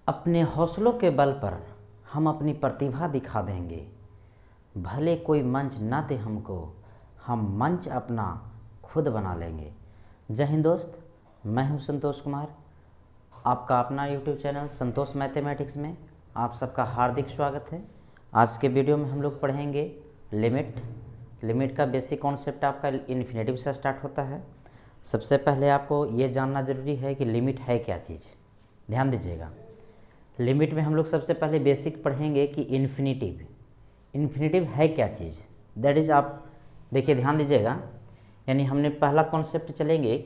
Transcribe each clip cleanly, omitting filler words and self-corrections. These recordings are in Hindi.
अपने हौसलों के बल पर हम अपनी प्रतिभा दिखा देंगे, भले कोई मंच ना दे हमको, हम मंच अपना खुद बना लेंगे। जय हिंद दोस्त, मैं हूं संतोष कुमार। आपका अपना यूट्यूब चैनल संतोष मैथमेटिक्स में आप सबका हार्दिक स्वागत है। आज के वीडियो में हम लोग पढ़ेंगे लिमिट का बेसिक कॉन्सेप्ट आपका इन्फिनेटिव से स्टार्ट होता है। सबसे पहले आपको ये जानना ज़रूरी है कि लिमिट है क्या चीज़। ध्यान दीजिएगा, लिमिट में हम लोग सबसे पहले बेसिक पढ़ेंगे कि इन्फिनेटिव है क्या चीज़। दैट इज, आप देखिए ध्यान दीजिएगा, यानी हमने पहला कॉन्सेप्ट चलेंगे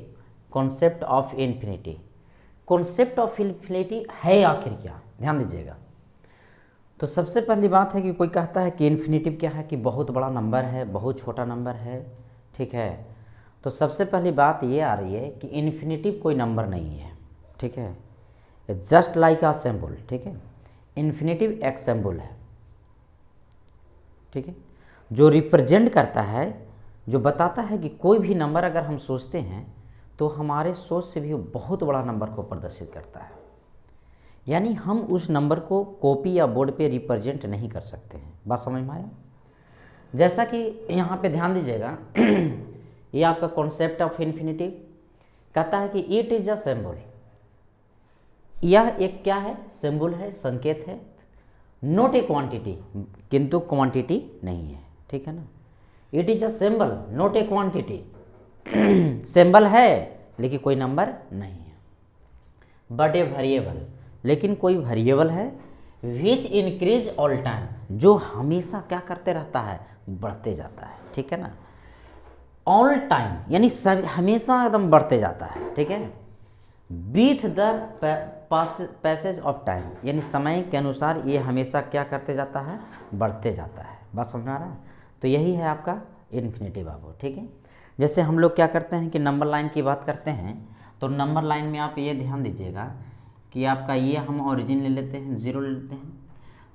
concept of infinity. Concept of infinity है आखिर क्या, ध्यान दीजिएगा। तो सबसे पहली बात है कि कोई कहता है कि इन्फिनिटिव क्या है, कि बहुत बड़ा नंबर है, बहुत छोटा नंबर है, ठीक है। तो सबसे पहली बात ये आ रही है कि इन्फिनिटिव कोई नंबर नहीं है, ठीक है। जस्ट लाइक अ सिंबल, ठीक है। इन्फिनिटिव एक सिंबल है, ठीक है, जो रिप्रेजेंट करता है, जो बताता है कि कोई भी नंबर अगर हम सोचते हैं तो हमारे सोच से भी बहुत बड़ा नंबर को प्रदर्शित करता है। यानी हम उस नंबर को कॉपी या बोर्ड पे रिप्रेजेंट नहीं कर सकते हैं। बात समझ में आया? जैसा कि यहाँ पे ध्यान दीजिएगा ये आपका कॉन्सेप्ट ऑफ इन्फिनिटिव कहता है कि इट इज अ सिंबल। यह एक क्या है? सिंबल है, संकेत है। नॉट ए क्वांटिटी, किंतु क्वांटिटी नहीं है, ठीक है ना। It is a symbol not a quantity. Symbol है लेकिन कोई नंबर नहीं है। बट ए वेरिएबल, लेकिन कोई वेरिएबल है। विच इंक्रीज ऑल टाइम, जो हमेशा क्या करते रहता है? बढ़ते जाता है, ठीक है ना। ऑल टाइम यानी सब हमेशा एकदम बढ़ते जाता है, ठीक है। With the passage of time, यानी समय के अनुसार ये हमेशा क्या करते जाता है? बढ़ते जाता है। बात समझ में आ रहा है? तो यही है आपका इन्फिनिटिव आपको, ठीक है। जैसे हम लोग क्या करते हैं कि नंबर लाइन की बात करते हैं, तो नंबर लाइन में आप ये ध्यान दीजिएगा कि आपका ये हम ओरिजिन ले लेते हैं, ज़ीरो ले लेते हैं।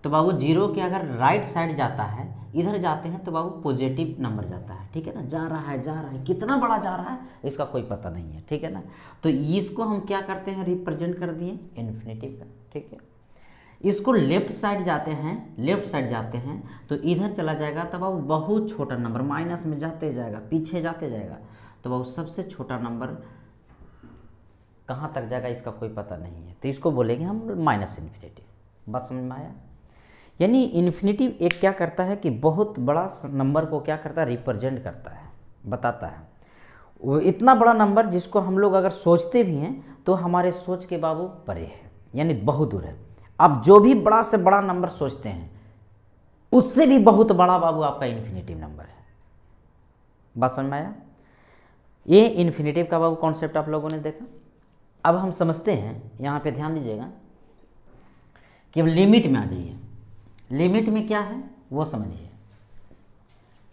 तो बाबू जीरो के अगर राइट साइड जाता है, इधर जाते हैं तो बाबू पॉजिटिव नंबर जाता है, ठीक है ना। जा रहा है, कितना बड़ा जा रहा है इसका कोई पता नहीं है, ठीक है ना। तो इसको हम क्या करते हैं? रिप्रेजेंट कर दिए इन्फिनिटिव का, ठीक है। इसको लेफ्ट साइड जाते हैं तो इधर चला जाएगा तो बाबू बहुत छोटा नंबर माइनस में जाते जाएगा, पीछे जाते जाएगा। तो बाबू सबसे छोटा नंबर कहाँ तक जाएगा इसका कोई पता नहीं है, तो इसको बोलेंगे हम माइनस इन्फिनिटिव। बात समझ में आया? यानी इन्फिनिटिव एक क्या करता है कि बहुत बड़ा नंबर को क्या करता है? रिप्रेजेंट करता है, बताता है। वो इतना बड़ा नंबर जिसको हम लोग अगर सोचते भी हैं तो हमारे सोच के बाबू परे है, यानी बहुत दूर है। अब जो भी बड़ा से बड़ा नंबर सोचते हैं उससे भी बहुत बड़ा बाबू आपका इन्फिनिटिव नंबर है। बात समझ में आया? ये इन्फिनिटिव का बाबू कॉन्सेप्ट आप लोगों ने देखा। अब हम समझते हैं, यहाँ पे ध्यान दीजिएगा कि अब लिमिट में आ जाइए। लिमिट में क्या है वो समझिए।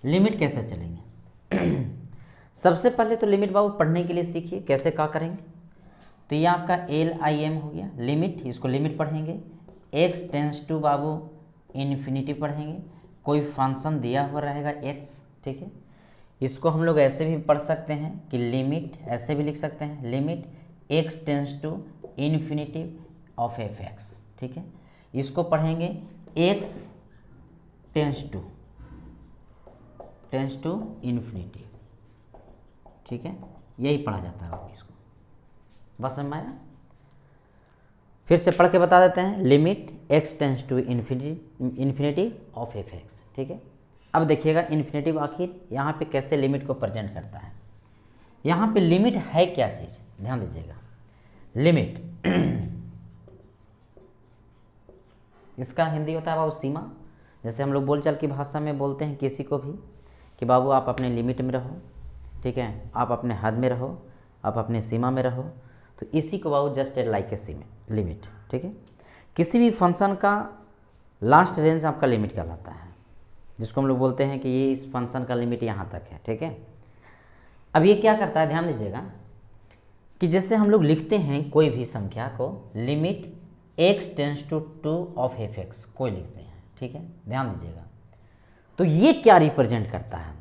लिमिट कैसे चलेंगे? सबसे पहले तो लिमिट बाबू पढ़ने के लिए सीखिए कैसे क्या करेंगे। तो ये आपका LIM हो गया लिमिट, इसको लिमिट पढ़ेंगे। x टेंस टू बाबू इन्फिनिटी पढ़ेंगे। कोई फंक्शन दिया हुआ रहेगा x, ठीक है। इसको हम लोग ऐसे भी पढ़ सकते हैं कि लिमिट, ऐसे भी लिख सकते हैं limit x tends to infinity of f(x), ठीक है। इसको पढ़ेंगे x टेंस टू इन्फिनिटी, ठीक है। यही पढ़ा जाता है बाबू इसको। बस समझ में आया? फिर से पढ़ के बता देते हैं। Limit x tends to infinity of f(x), ठीक है। अब देखिएगा इन्फिनिटिव आखिर यहाँ पे कैसे लिमिट को प्रेजेंट करता है। यहाँ पे लिमिट है क्या चीज़, ध्यान दीजिएगा। लिमिट इसका हिंदी होता है बाबू सीमा। जैसे हम लोग बोलचाल की भाषा में बोलते हैं किसी को भी कि बाबू आप अपने लिमिट में रहो, ठीक है, आप अपने हद में रहो, आप अपने सीमा में रहो। तो इसी को बाबू जस्ट लाइक ए सीमा लिमिट, ठीक है। किसी भी फंक्शन का लास्ट रेंज आपका लिमिट कहलाता है, जिसको हम लोग बोलते हैं कि ये इस फंक्शन का लिमिट यहाँ तक है, ठीक है। अब ये क्या करता है, ध्यान दीजिएगा कि जैसे हम लोग लिखते हैं कोई भी संख्या को, limit x tends to 2 of f(x) कोई लिखते हैं, ठीक है। ध्यान दीजिएगा, तो ये क्या रिप्रेजेंट करता है?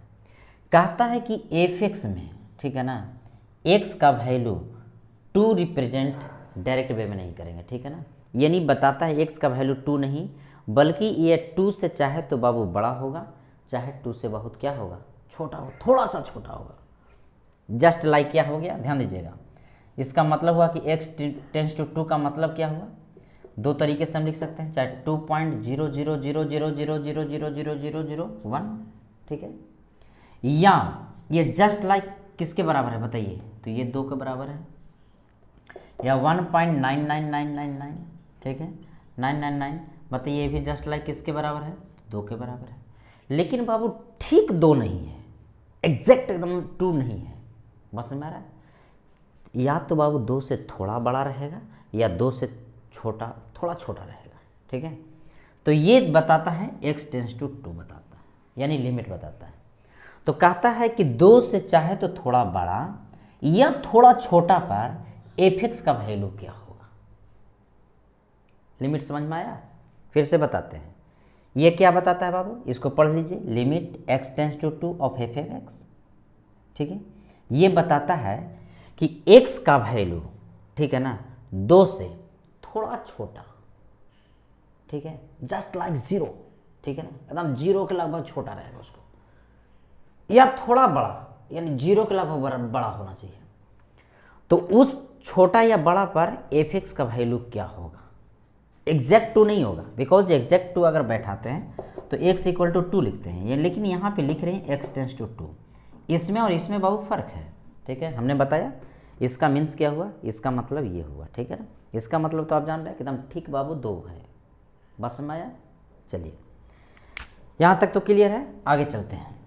कहता है कि f(x) में, ठीक है ना, x का वैल्यू 2 रिप्रेजेंट डायरेक्ट वे में नहीं करेंगे, ठीक है ना। यानी बताता है x का वैल्यू 2 नहीं, बल्कि ये 2 से चाहे तो बाबू बड़ा होगा, चाहे 2 से बहुत क्या होगा, छोटा हो, थोड़ा सा छोटा होगा। जस्ट लाइक क्या हो गया, ध्यान दीजिएगा। इसका मतलब हुआ कि x टेंस टू 2 का मतलब क्या हुआ, दो तरीके से हम लिख सकते हैं, चाहे 2.000000000001, ठीक है, या ये जस्ट लाइक किसके बराबर है बताइए, तो ये 2 के बराबर है, या 1.99999, ठीक है, 999, बताइए ये भी जस्ट लाइक किसके बराबर है, 2 के बराबर है। लेकिन बाबू ठीक 2 नहीं है, एग्जैक्ट एकदम 2 नहीं है, बस में आ रहा है। या तो बाबू 2 से थोड़ा बड़ा रहेगा, या 2 से छोटा, थोड़ा छोटा रहेगा, ठीक है। तो ये बताता है x टेंस टू 2 बताता है, यानी लिमिट बताता है। तो कहता है कि 2 से चाहे तो थोड़ा बड़ा या थोड़ा छोटा पर f(x) का वैल्यू क्या होगा। लिमिट समझ में आया, फिर से बताते हैं। ये क्या बताता है बाबू, इसको पढ़ लीजिए, limit x tends to 2 of f(x), ठीक है। ये बताता है कि x का वैल्यू, ठीक है ना, 2 से थोड़ा छोटा, ठीक है, जस्ट लाइक 0, ठीक है ना, एकदम 0 के लगभग छोटा रहेगा उसको, या थोड़ा बड़ा, यानी 0 के लगभग बड़ा होना चाहिए। तो उस छोटा या बड़ा पर f(x) का वैल्यू क्या होगा। एग्जैक्ट 2 नहीं होगा, बिकॉज एग्जैक्ट 2 अगर बैठाते हैं तो x इक्वल टू 2 लिखते हैं ये, लेकिन यहाँ पे लिख रहे हैं x टेंस टू 2। इसमें और इसमें बाबू फर्क है, ठीक है, हमने बताया। इसका मीन्स क्या हुआ, इसका मतलब ये हुआ, ठीक है ना। इसका मतलब तो आप जान रहे हैं एकदम ठीक बाबू 2 है, बस में आया। चलिए यहाँ तक तो क्लियर है, आगे चलते हैं।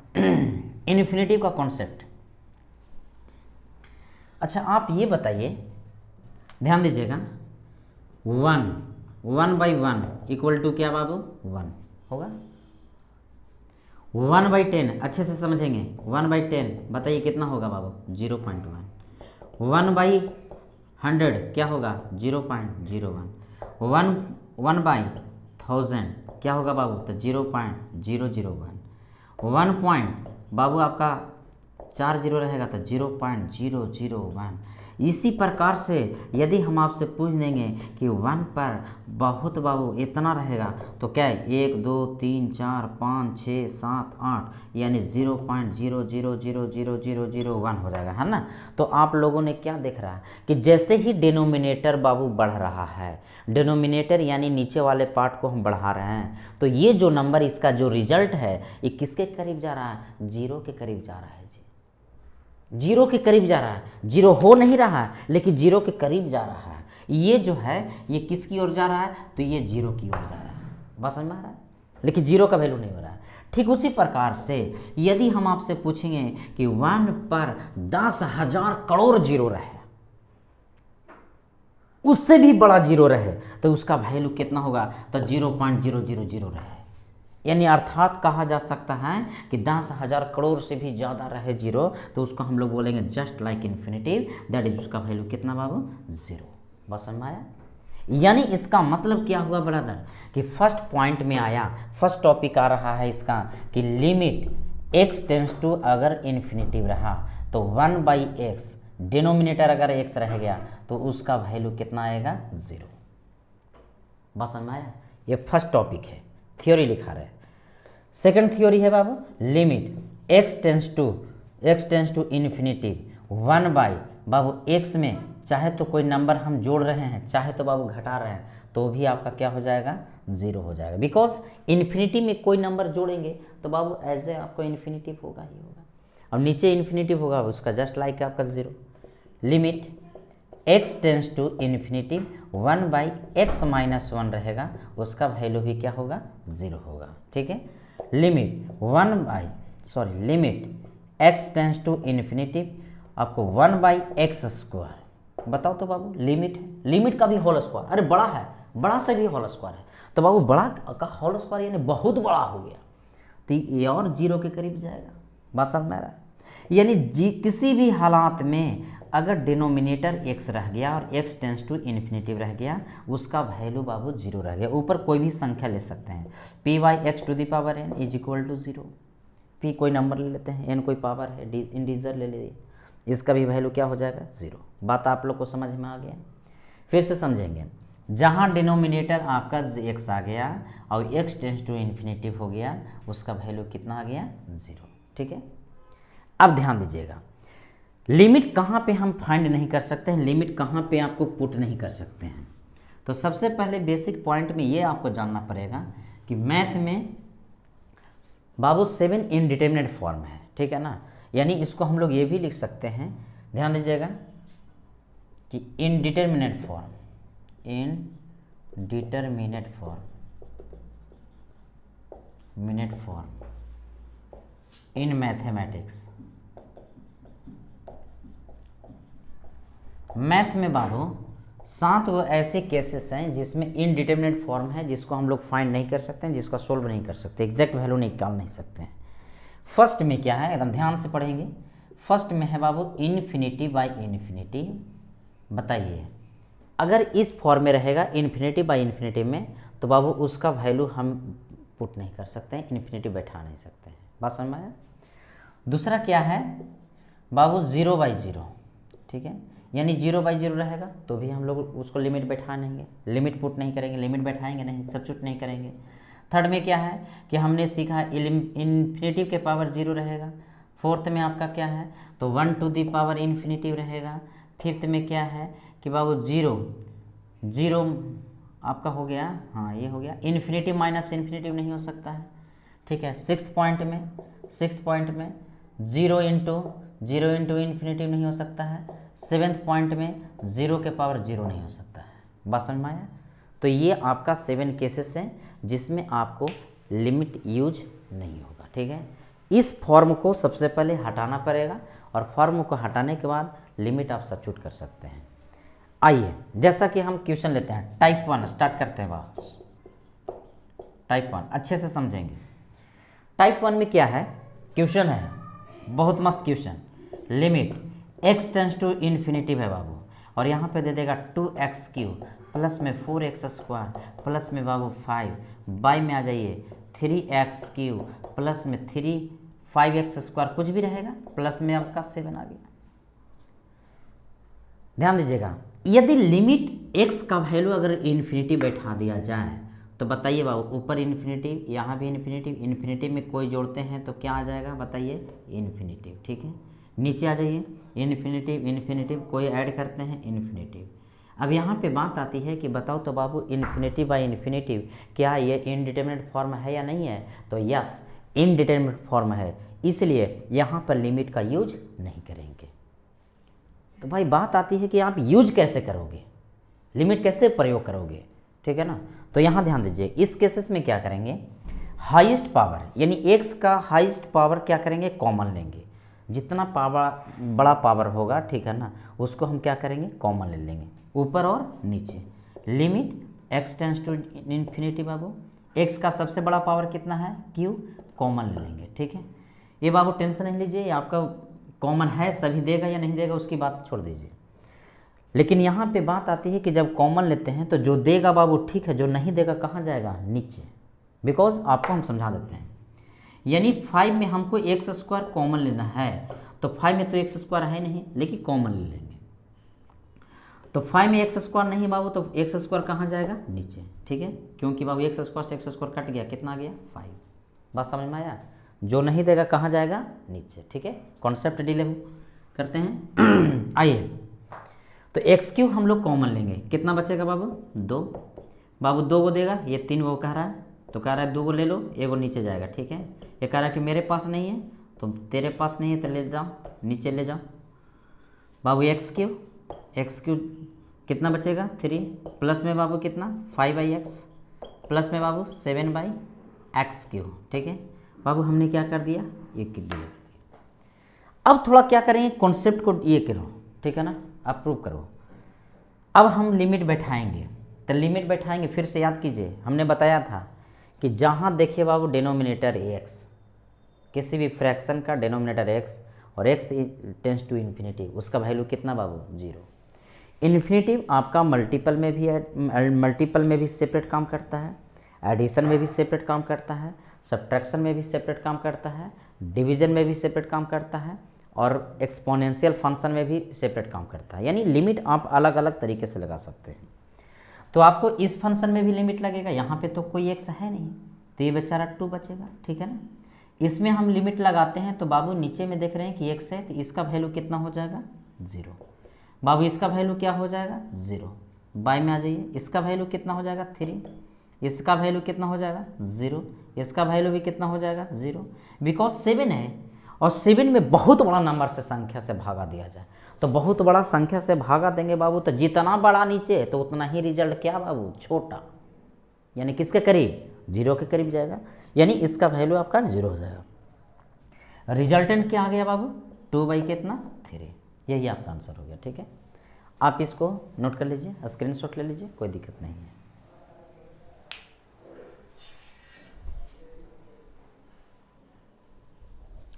इन्फिनिटिव का कॉन्सेप्ट। अच्छा आप ये बताइए, ध्यान दीजिएगा, 1/1 इक्वल टू क्या बाबू, 1 होगा। 1/10 अच्छे से समझेंगे, 1/10 बताइए कितना होगा बाबू, 0.1। 1/100 क्या होगा, 0.01। 1/1000 क्या होगा बाबू, तो 0.001। 1 पॉइंट बाबू आपका 4 जीरो रहेगा तो 0.001। इसी प्रकार से यदि हम आपसे पूछ देंगे कि 1 पर बहुत बाबू इतना रहेगा तो क्या है, 1 2 3 4 5 6 7 8, यानी 0.000001 हो जाएगा, है ना। तो आप लोगों ने क्या देख रहा है कि जैसे ही डिनोमिनेटर बाबू बढ़ रहा है, डिनोमिनेटर यानी नीचे वाले पार्ट को हम बढ़ा रहे हैं, तो ये जो नंबर इसका जो रिजल्ट है ये किसके करीब जा रहा है, 0 के करीब जा रहा है जी, 0 के करीब जा रहा है। 0 हो नहीं रहा है लेकिन 0 के करीब जा रहा है। ये जो है ये किसकी ओर जा रहा है, तो ये 0 की ओर जा रहा है, बस समझ में आ रहा है, लेकिन 0 का वैल्यू नहीं हो रहा है। ठीक उसी प्रकार से यदि हम आपसे पूछेंगे कि 1 पर 10,000 करोड़ 0 रहे, उससे भी बड़ा 0 रहे, तो उसका वैल्यू कितना होगा, तो 0.000 रहे। यानी अर्थात कहा जा सकता है कि 10,000 करोड़ से भी ज़्यादा रहे 0, तो उसको हम लोग बोलेंगे just like infinitive, that is उसका वैल्यू कितना बाबू, 0। बस समझ में आया। यानी इसका मतलब क्या हुआ ब्रदर, कि फर्स्ट पॉइंट में आया, फर्स्ट टॉपिक आ रहा है इसका कि लिमिट x टेंस टू अगर इन्फिनिटिव रहा तो 1/x, डिनोमिनेटर अगर x रह गया तो उसका वैल्यू कितना आएगा, 0। बस समझ में आया। ये फर्स्ट टॉपिक है, थ्योरी लिखा रहे। सेकंड थ्योरी है बाबू, limit x tends to infinity 1 बाबू x में चाहे तो कोई नंबर हम जोड़ रहे हैं, चाहे तो बाबू घटा रहे हैं, तो भी आपका क्या हो जाएगा, 0 हो जाएगा। बिकॉज इन्फिनिटी में कोई नंबर जोड़ेंगे तो बाबू एज ए आपको इन्फिनिटिव होगा ही होगा, और नीचे इन्फिनिटिव होगा उसका जस्ट लाइक आपका 0। Limit x tends to infinitive 1/x - 1 रहेगा, उसका वैल्यू भी क्या होगा, 0 होगा, ठीक है। Limit limit x tends to infinitive आपको 1/x², बताओ तो बाबू, लिमिट है, लिमिट का भी होल स्क्वायर, अरे बड़ा है, बड़ा से भी होल स्क्वायर है, तो बाबू बड़ा का होल स्क्वायर यानी बहुत बड़ा हो गया, तो ये और 0 के करीब जाएगा। बात समझ में आ रहा है। यानी किसी भी हालात में अगर डिनोमिनेटर x रह गया और x टेंस टू इन्फिनिटिव रह गया, उसका वैल्यू बाबू 0 रह गया। ऊपर कोई भी संख्या ले सकते हैं, p/x to the power n is equal to 0। p कोई नंबर ले लेते हैं, n कोई पावर है, इंटीजर ले लीजिए, इसका भी वैल्यू क्या हो जाएगा, 0। बात आप लोग को समझ में आ गया, फिर से समझेंगे। जहाँ डिनोमिनेटर आपका x आ गया और x टेंस टू इन्फिनेटिव हो गया, उसका वैल्यू कितना आ गया? 0। ठीक है, अब ध्यान दीजिएगा, लिमिट कहाँ पे हम फाइंड नहीं कर सकते हैं, लिमिट कहाँ पे आपको पुट नहीं कर सकते हैं। तो सबसे पहले बेसिक पॉइंट में ये आपको जानना पड़ेगा कि मैथ में बाबू 7 इनडिटरमिनेट फॉर्म है, ठीक है ना, यानी इसको हम लोग ये भी लिख सकते हैं, ध्यान दीजिएगा कि indeterminate form, minute form in mathematics. Math में बाबू 7 वो ऐसे केसेस हैं जिसमें इनडिटरमिनेट फॉर्म है, जिसको हम लोग फाइंड नहीं कर सकते हैं, जिसका सोल्व नहीं कर सकते, एग्जैक्ट वैल्यू निकाल नहीं सकते हैं। फर्स्ट में क्या है, एकदम ध्यान से पढ़ेंगे। फर्स्ट में है बाबू इन्फिनिटी बाई इन्फिनिटी। बताइए, अगर इस फॉर्म में रहेगा इन्फिनिटी बाई इन्फिनिटी में, तो बाबू उसका वैल्यू हम पुट नहीं कर सकते हैं, इन्फिनिटी बैठा नहीं सकते हैं। बात समझ में आया? दूसरा क्या है बाबू, 0 बाई 0, ठीक है, यानी 0 बाई 0 रहेगा तो भी हम लोग उसको लिमिट बैठा नहीं, लिमिट पुट नहीं करेंगे, लिमिट बैठाएंगे नहीं, सब्स्टिट्यूट नहीं करेंगे। थर्ड में क्या है कि हमने सीखा इन्फिनेटिव के पावर 0 रहेगा। फोर्थ में आपका क्या है, तो 1 टू दी पावर इन्फिनेटिव रहेगा। फिफ्थ में क्या है कि बाबू 0 आपका हो गया, हाँ ये हो गया, इन्फिनेटिव माइनस इन्फिनेटिव नहीं हो सकता है, ठीक है। सिक्स्थ पॉइंट में 0 इंटू इन्फिनेटिव नहीं हो सकता है। सेवेंथ पॉइंट में 0 के पावर 0 नहीं हो सकता है। बात समझ में आया? तो ये आपका 7 केसेस हैं जिसमें आपको लिमिट यूज नहीं होगा, ठीक है। इस फॉर्म को सबसे पहले हटाना पड़ेगा और फॉर्म को हटाने के बाद लिमिट आप सब्स्टिट्यूट कर सकते हैं। आइए, जैसा कि हम क्वेश्चन लेते हैं, टाइप 1 स्टार्ट करते हैं। वाह, टाइप 1 अच्छे से समझेंगे। टाइप 1 में क्या है, क्वेश्चन है बहुत मस्त question. Limit x tends to infinitive है बाबू, और यहाँ पे दे देगा 2x³ प्लस में 4x² प्लस में बाबू 5, बाई में आ जाइए 3x³ प्लस में 5x², कुछ भी रहेगा, प्लस में आपका 7 आ गया। ध्यान दीजिएगा, यदि लिमिट x का वैल्यू अगर इन्फिनिटी बैठा दिया जाए तो बताइए बाबू, ऊपर इन्फिनिटिव, यहाँ भी इन्फिनिटिव, इन्फिनिटिव में कोई जोड़ते हैं तो क्या आ जाएगा बताइए, इन्फिनिटिव, ठीक है। नीचे आ जाइए, इन्फिनिटिव कोई ऐड करते हैं, इन्फिनिटिव। अब यहाँ पे बात आती है कि बताओ तो बाबू, इन्फिनिटी बाई इन्फिनिटिव क्या ये इनडिटरमिनेट फॉर्म है या नहीं है? तो यस, इनडिटरमिनेट फॉर्म है, इसलिए यहाँ पर लिमिट का यूज नहीं करेंगे। तो भाई बात आती है कि आप यूज कैसे करोगे, लिमिट कैसे प्रयोग करोगे, ठीक है ना। तो यहाँ ध्यान दीजिए, इस केसेस में क्या करेंगे, हाईएस्ट पावर यानी x का हाईएस्ट पावर क्या करेंगे, कॉमन लेंगे। जितना पावर बड़ा पावर होगा, ठीक है ना, उसको हम क्या करेंगे, कॉमन ले लेंगे, ऊपर और नीचे। Limit x tends to infinity बाबू, x का सबसे बड़ा पावर कितना है, q, कॉमन ले लेंगे, ठीक है। ये बाबू टेंशन नहीं लीजिए, आपका कॉमन है, सभी देगा या नहीं देगा उसकी बात छोड़ दीजिए। लेकिन यहाँ पे बात आती है कि जब कॉमन लेते हैं तो जो देगा बाबू ठीक है, जो नहीं देगा कहाँ जाएगा, नीचे। बिकॉज आपको हम समझा देते हैं, यानी 5 में हमको x² कॉमन लेना है, तो 5 में तो x² है नहीं, लेकिन कॉमन ले लेंगे। तो 5 में x² नहीं बाबू, तो x² कहाँ जाएगा, नीचे, ठीक है, क्योंकि बाबू x² से x² कट गया, कितना आ गया, 5। बात समझ में आया? जो नहीं देगा कहाँ जाएगा, नीचे, ठीक है। कॉन्सेप्ट डीले करते हैं। आइए, तो x³ हम लोग कॉमन लेंगे, कितना बचेगा बाबू, 2। बाबू 2 को देगा, ये 3 को कह रहा है, तो कह रहा है 2 को ले लो, 1 को नीचे जाएगा, ठीक है। ये कह रहा है कि मेरे पास नहीं है, तो तेरे पास नहीं है तो ले जाओ, नीचे ले जाओ बाबू। x³ कितना बचेगा, 3, प्लस में बाबू कितना, 5/x, प्लस में बाबू 7/x³, ठीक है। बाबू हमने क्या कर दिया, ये डिलीट किया। अब थोड़ा क्या करेंगे, कॉन्सेप्ट को ये करो, ठीक है ना, अप्रूव करो। अब हम लिमिट बैठाएंगे, तो लिमिट बैठाएंगे, फिर से याद कीजिए, हमने बताया था कि जहाँ देखिए बाबू डिनोमिनेटर x, किसी भी फ्रैक्शन का डिनोमिनेटर x और x टेंस टू इन्फिनिटी, उसका वैल्यू कितना बाबू, 0। इन्फिनिटिव आपका मल्टीपल में भी सेपरेट काम करता है, एडिशन में भी सेपरेट काम करता है, सब्ट्रैक्शन में भी सेपरेट काम करता है, डिवीजन में भी सेपरेट काम करता है, और एक्सपोनेंशियल फंक्शन में भी सेपरेट काम करता है। यानी लिमिट आप अलग अलग तरीके से लगा सकते हैं। तो आपको इस फंक्शन में भी लिमिट लगेगा, यहाँ पे तो कोई एक्स है नहीं, तो ये बेचारा 2 बचेगा, ठीक है ना। इसमें हम लिमिट लगाते हैं तो बाबू नीचे में देख रहे हैं कि एक्स है, तो इसका वैल्यू कितना हो जाएगा 0। बाबू इसका वैल्यू क्या हो जाएगा 0। बाय में आ जाइए, इसका वैल्यू कितना हो जाएगा 3, इसका वैल्यू कितना हो जाएगा 0, इसका वैल्यू भी कितना हो जाएगा 0, बिकॉज 7 है और 7 में बहुत बड़ा नंबर से संख्या से भागा दिया जाए, तो बहुत बड़ा संख्या से भागा देंगे बाबू, तो जितना बड़ा नीचे तो उतना ही रिजल्ट क्या बाबू छोटा, यानी किसके करीब 0 के करीब जाएगा, यानी इसका वैल्यू आपका 0 हो जाएगा। रिजल्टेंट क्या आ गया बाबू 2 कितना 3, यही आपका आंसर हो गया, ठीक है। आप इसको नोट कर लीजिए, स्क्रीनशॉट ले लीजिए, कोई दिक्कत नहीं है।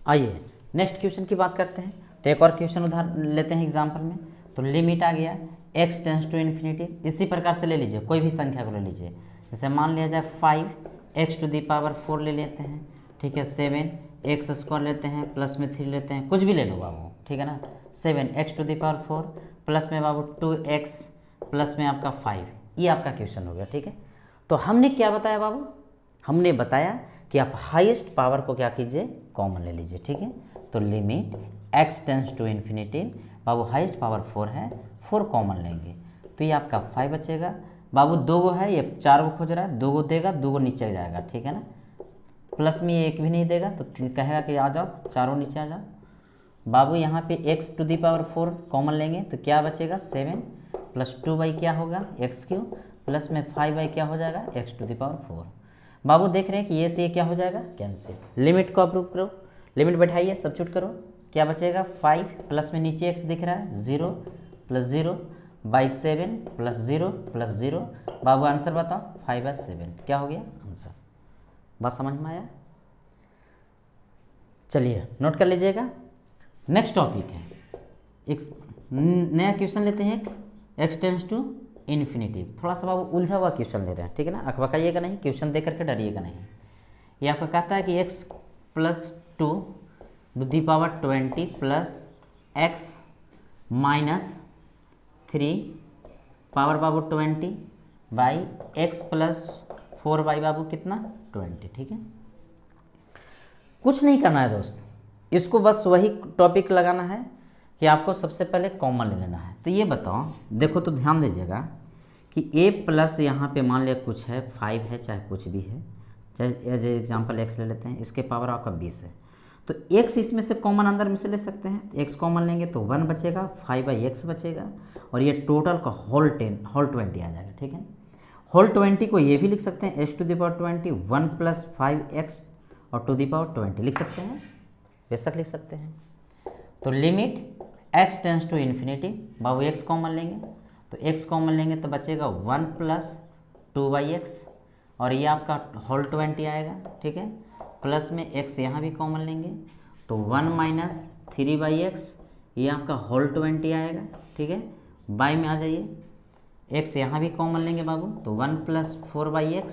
आइए नेक्स्ट क्वेश्चन की बात करते हैं। तो एक और क्वेश्चन उधार लेते हैं एग्जाम्पल में। तो लिमिट आ गया x टेंस टू इन्फिनिटी, इसी प्रकार से ले लीजिए, कोई भी संख्या को ले लीजिए, जैसे मान लिया जाए 5x टू दी पावर 4 ले लेते हैं, ठीक है, 7x² लेते हैं, प्लस में 3 लेते हैं, कुछ भी ले लो बाबू, ठीक है ना। 7x to the power 4 plus में बाबू 2x प्लस में आपका 5, ये आपका क्वेश्चन हो गया, ठीक है। तो हमने क्या बताया बाबू, हमने बताया कि आप हाईएस्ट पावर को क्या कीजिए कॉमन ले लीजिए, ठीक है। तो limit x tends to infinity, बाबू हाईएस्ट पावर 4 है, 4 कॉमन लेंगे तो ये आपका 5 बचेगा। बाबू 2 गो है, ये 4 गो खोज रहा है, 2 गो देगा, 2 गो नीचे जाएगा, ठीक है ना। प्लस में ये 1 भी नहीं देगा तो कहेगा कि आ जाओ, चारों नीचे आ जाओ। बाबू यहाँ पे x to the power 4 common लेंगे तो क्या बचेगा 7 प्लस 2 क्या होगा x³ प्लस में 5 क्या हो जाएगा x टू दी पावर 4। बाबू देख रहे हैं कि ये से क्या हो जाएगा कैंसिल। लिमिट को अप्रूव करो, लिमिट बैठाइए, सब्स्टिट्यूट करो, क्या बचेगा 5 प्लस में नीचे x दिख रहा है 0 plus 0 by 7 plus 0 plus 0। Babu answer बताओ 5/7 क्या हो गया आंसर। बात समझ में आया, चलिए नोट कर लीजिएगा। नेक्स्ट टॉपिक है, एक नया क्वेश्चन लेते हैं, x टेंस टू इन्फिनिटी। थोड़ा सा बाबू उलझा हुआ क्वेश्चन ले रहे हैं, ठीक है ना, अकबकाइएगा नहीं, क्वेश्चन देख करके डरिएगा नहीं। ये आपका कहता है कि x plus 2 to the power 20 plus x minus 3 power बाबू 20 बाई x प्लस 4 बाई बाबू कितना 20, ठीक है। कुछ नहीं करना है दोस्त, इसको बस वही टॉपिक लगाना है कि आपको सबसे पहले कॉमन ले लेना है। तो ये बताओ, देखो तो ध्यान दीजिएगा कि a प्लस यहाँ पे मान लिया कुछ है 5 है, चाहे कुछ भी है, चाहे एज एग्जाम्पल x ले लेते हैं, इसके पावर आपका 20 है, तो x इसमें से कॉमन अंदर में से ले सकते हैं, x कॉमन लेंगे तो 1 बचेगा, 5/x बचेगा और ये टोटल का होल 20 आ जाएगा, ठीक है। होल 20 को ये भी लिख सकते हैं x to the power 20 1 plus 5x और टू दी पावर 20 लिख सकते हैं, बेशक लिख सकते हैं। तो limit x tends to infinity, बाबू x कॉमन लेंगे तो x कॉमन लेंगे तो बचेगा 1 प्लस 2/x और ये आपका होल 20 आएगा, ठीक है। प्लस में x यहाँ भी कॉमन लेंगे तो 1 माइनस 3/x, ये आपका होल 20 आएगा, ठीक है। बाई में आ जाइए, x यहाँ भी कॉमन लेंगे बाबू तो 1 प्लस 4/x,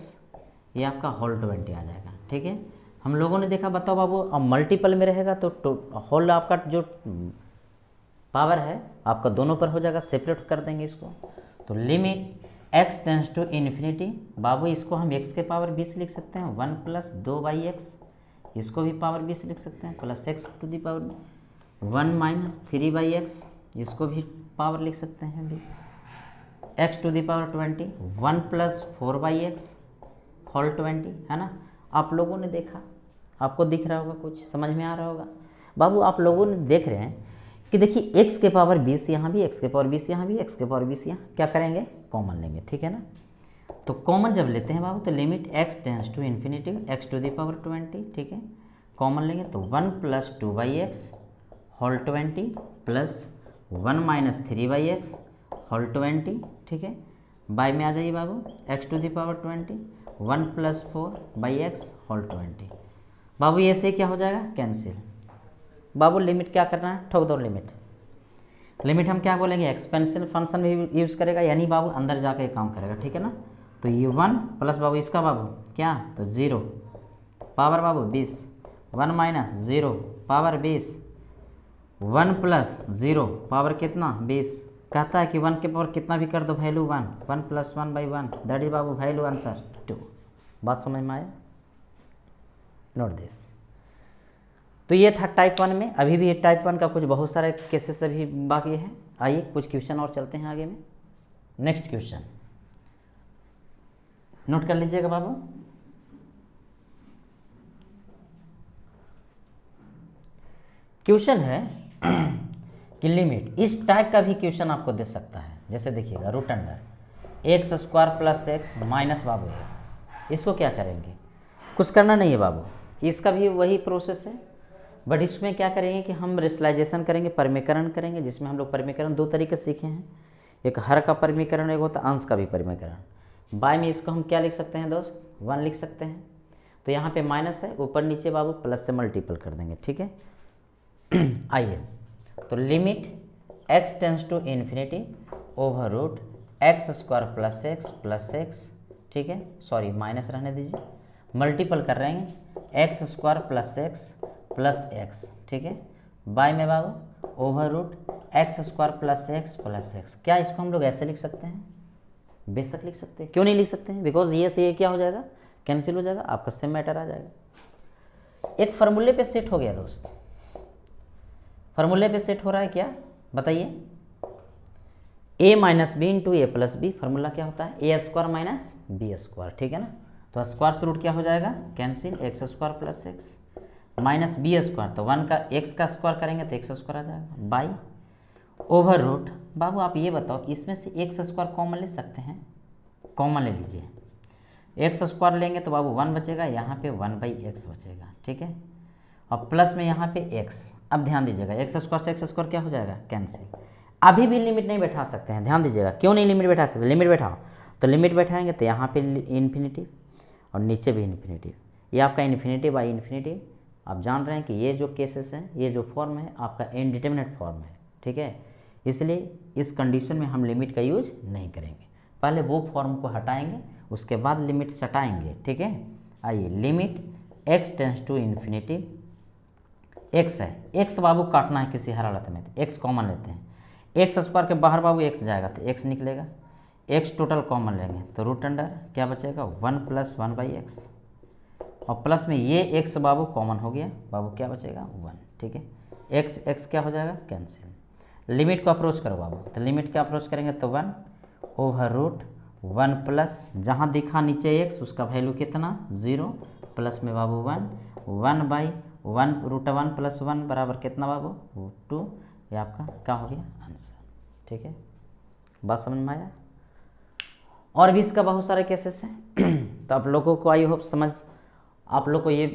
ये आपका होल 20 आ जाएगा, ठीक है। हम लोगों ने देखा, बताओ बाबू, अब मल्टीपल में रहेगा तो होल आपका जो पावर है आपका दोनों पर हो जाएगा, सेपरेट कर देंगे इसको। तो limit x tends to infinity, बाबू इसको हम x के पावर 20 लिख सकते हैं, 1 प्लस 2/x, इसको भी पावर 20 लिख सकते हैं, plus x to the power 1 minus 3/x, इसको भी पावर लिख सकते हैं 20, x to the power 20 1 plus 4/x whole 20, है ना। आप लोगों ने देखा, आपको दिख रहा होगा, कुछ समझ में आ रहा होगा। बाबू आप लोगों ने देख रहे हैं कि देखिए x के पावर 20 यहाँ भी, x के पावर 20 यहाँ भी, x के पावर 20 यहाँ, क्या करेंगे कॉमन लेंगे, ठीक है ना। तो कॉमन जब लेते हैं बाबू तो limit x tends to infinity x to the power 20, ठीक है, कॉमन लेंगे तो 1 plus 2/x whole 20 plus 1 minus 3/x whole 20, ठीक है। बाई में आ जाइए बाबू, x to the power 20 1 plus 4/x whole 20। बाबू ये से क्या हो जाएगा कैंसिल। बाबू लिमिट क्या करना है, ठोक दो लिमिट। लिमिट हम क्या बोलेंगे, एक्सपेंशन फंक्शन भी यूज़ करेगा, यानी बाबू अंदर जाकर काम करेगा, ठीक है ना। तो ये 1 प्लस बाबू इसका बाबू क्या, तो 0 पावर बाबू 20, 1 माइनस 0 पावर 20, 1 प्लस 0 पावर कितना 20, कहता है कि 1 के पावर कितना भी कर दो value 1, 1 + 1/1 that is Babu value answer 2। बात समझ में आया? Note this. तो ये था टाइप 1 में। अभी भी टाइप 1 का कुछ बहुत सारे केसेस अभी बाकी है। आइए कुछ क्वेश्चन और चलते हैं आगे में। नेक्स्ट क्वेश्चन नोट कर लीजिएगा बाबू। क्वेश्चन है कि लिमिट, इस टाइप का भी क्वेश्चन आपको दे सकता है। जैसे देखिएगा root under x² + x minus बाबू x, इसको क्या करेंगे? कुछ करना नहीं है बाबू, इसका भी वही प्रोसेस है, बट इसमें क्या करेंगे कि हम रेशनलाइजेशन करेंगे, परिमीकरण करेंगे, जिसमें हम लोग परिमीकरण दो तरीके से सीखे हैं। एक हर का परिमीकरण, एक होता है अंश का भी परिमीकरण। बाय में इसको हम क्या लिख सकते हैं दोस्त? 1 लिख सकते हैं। तो यहाँ पे माइनस है, ऊपर नीचे बाबू प्लस से मल्टीपल कर देंगे, ठीक है। आइए, तो limit x tends to infinity over root x² + x, ठीक है, सॉरी माइनस रहने दीजिए, मल्टीपल कर रहे हैं x² + x + x, ठीक है, बाय में बाबू ओवर रूट x² + x। क्या इसको हम लोग ऐसे लिख सकते हैं? बेशक लिख सकते हैं। क्यों नहीं लिख सकते हैं? बिकॉज ये से ये क्या हो जाएगा? कैंसिल हो जाएगा, आपका सेम मैटर आ जाएगा। एक फार्मूले पे सेट हो गया दोस्त। फार्मूले पे सेट हो रहा है क्या? बताइए। a - b × a + b, formula क्या होता है? a² - b², ठीक है ना। तो स्क्वायर से रूट क्या हो जाएगा? Cancel, x² + x minus b², तो 1 का x का स्क्वायर करेंगे तो x² आ जाएगा, बाई ओवर रूट। बाबू आप ये बताओ, इसमें से x² कॉमन ले सकते हैं? कॉमन ले लीजिए। x² लेंगे तो बाबू 1 बचेगा, यहाँ पे 1/x बचेगा, ठीक है, और प्लस में यहाँ पे x। अब ध्यान दीजिएगा, x² से x² क्या हो जाएगा? कैंसिल। अभी भी लिमिट नहीं बैठा सकते हैं, ध्यान दीजिएगा। क्यों नहीं लिमिट बैठा सकते? लिमिट बैठाओ, तो लिमिट बैठाएंगे तो यहाँ पे इन्फिनिटी और नीचे भी इन्फिनिटी, ये आपका इन्फिनिटी/इन्फिनिटी। आप जान रहे हैं कि ये जो केसेस हैं, ये जो फॉर्म है आपका इनडिटरमिनेट फॉर्म है, ठीक है। इसलिए इस कंडीशन में हम लिमिट का यूज नहीं करेंगे, पहले वो फॉर्म को हटाएंगे, उसके बाद लिमिट सटाएंगे, ठीक है। आइए, limit x tends to infinity, x है, x बाबू काटना है किसी हर हालत में, तो x कॉमन लेते हैं। x² के बाहर बाबू x जाएगा तो x निकलेगा, x टोटल कॉमन लेंगे तो रूट अंडर क्या बचेगा? 1 + 1/x, और प्लस में ये x बाबू कॉमन हो गया, बाबू क्या बचेगा? 1, ठीक है। x क्या हो जाएगा? कैंसिल। लिमिट को अप्रोच करो बाबू, तो लिमिट क्या अप्रोच करेंगे तो 1 ओवर रूट 1 प्लस, जहाँ दिखा नीचे x उसका वैल्यू कितना? 0, प्लस में बाबू 1/1 √1 + 1 बराबर कितना बाबू? 2। ये आपका क्या हो गया? आंसर, ठीक है। बात समझ में आया? और भी इसका बहुत सारे केसेस हैं। तो आप लोगों को आई होप समझ, आप लोग को ये